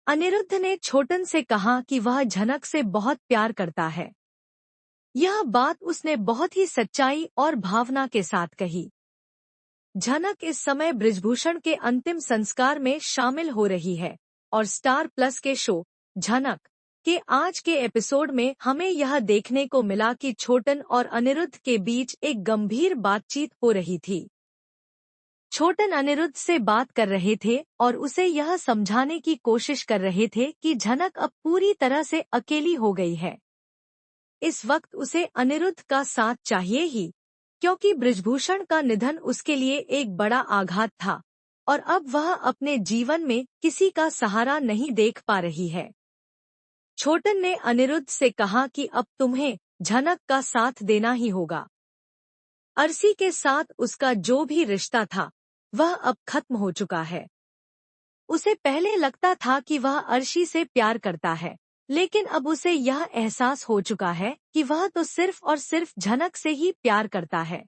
अनिरुद्ध ने छोटन से कहा कि वह झनक से बहुत प्यार करता है। यह बात उसने बहुत ही सच्चाई और भावना के साथ कही। झनक इस समय बृजभूषण के अंतिम संस्कार में शामिल हो रही है और स्टार प्लस के शो झनक के आज के एपिसोड में हमें यह देखने को मिला कि छोटन और अनिरुद्ध के बीच एक गंभीर बातचीत हो रही थी। छोटन अनिरुद्ध से बात कर रहे थे और उसे यह समझाने की कोशिश कर रहे थे कि झनक अब पूरी तरह से अकेली हो गई है। इस वक्त उसे अनिरुद्ध का साथ चाहिए ही, क्योंकि बृजभूषण का निधन उसके लिए एक बड़ा आघात था और अब वह अपने जीवन में किसी का सहारा नहीं देख पा रही है। छोटन ने अनिरुद्ध से कहा कि अब तुम्हें झनक का साथ देना ही होगा। अर्शी के साथ उसका जो भी रिश्ता था वह अब खत्म हो चुका है। उसे पहले लगता था कि वह अर्शी से प्यार करता है, लेकिन अब उसे यह एहसास हो चुका है कि वह तो सिर्फ और सिर्फ झनक से ही प्यार करता है।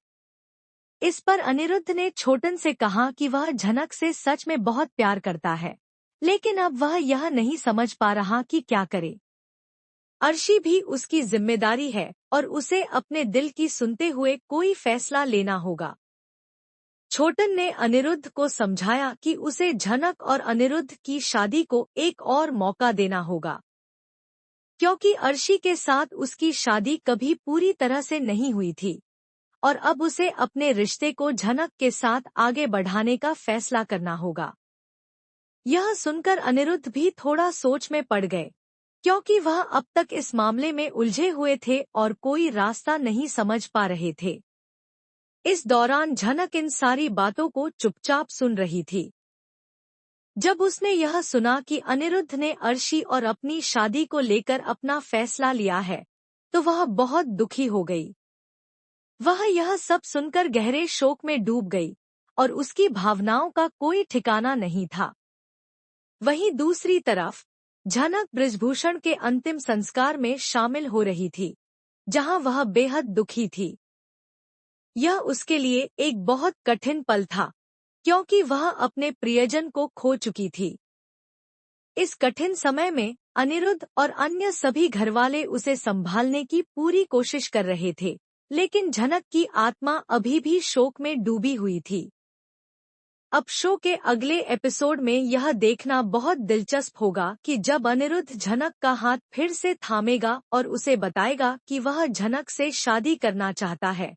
इस पर अनिरुद्ध ने छोटन से कहा कि वह झनक से सच में बहुत प्यार करता है, लेकिन अब वह यह नहीं समझ पा रहा कि क्या करे। अर्शी भी उसकी जिम्मेदारी है और उसे अपने दिल की सुनते हुए कोई फैसला लेना होगा। छोटन ने अनिरुद्ध को समझाया कि उसे झनक और अनिरुद्ध की शादी को एक और मौका देना होगा, क्योंकि अर्शी के साथ उसकी शादी कभी पूरी तरह से नहीं हुई थी और अब उसे अपने रिश्ते को झनक के साथ आगे बढ़ाने का फैसला करना होगा। यह सुनकर अनिरुद्ध भी थोड़ा सोच में पड़ गए, क्योंकि वह अब तक इस मामले में उलझे हुए थे और कोई रास्ता नहीं समझ पा रहे थे। इस दौरान झनक इन सारी बातों को चुपचाप सुन रही थी। जब उसने यह सुना कि अनिरुद्ध ने अर्शी और अपनी शादी को लेकर अपना फैसला लिया है, तो वह बहुत दुखी हो गई। वह यह सब सुनकर गहरे शोक में डूब गई और उसकी भावनाओं का कोई ठिकाना नहीं था। वहीं दूसरी तरफ झनक बृजभूषण के अंतिम संस्कार में शामिल हो रही थी, जहां वह बेहद दुखी थी। यह उसके लिए एक बहुत कठिन पल था, क्योंकि वह अपने प्रियजन को खो चुकी थी। इस कठिन समय में अनिरुद्ध और अन्य सभी घरवाले उसे संभालने की पूरी कोशिश कर रहे थे, लेकिन झनक की आत्मा अभी भी शोक में डूबी हुई थी। अब शो के अगले एपिसोड में यह देखना बहुत दिलचस्प होगा कि जब अनिरुद्ध झनक का हाथ फिर से थामेगा और उसे बताएगा कि वह झनक से शादी करना चाहता है,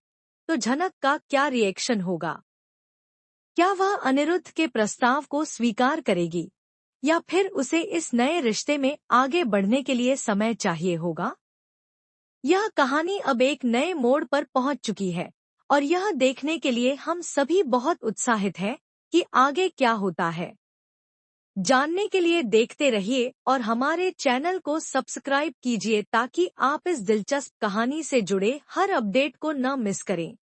तो झनक का क्या रिएक्शन होगा। क्या वह अनिरुद्ध के प्रस्ताव को स्वीकार करेगी या फिर उसे इस नए रिश्ते में आगे बढ़ने के लिए समय चाहिए होगा। यह कहानी अब एक नए मोड़ पर पहुंच चुकी है और यह देखने के लिए हम सभी बहुत उत्साहित हैं कि आगे क्या होता है। जानने के लिए देखते रहिए और हमारे चैनल को सब्सक्राइब कीजिए ताकि आप इस दिलचस्प कहानी से जुड़े हर अपडेट को न मिस करें।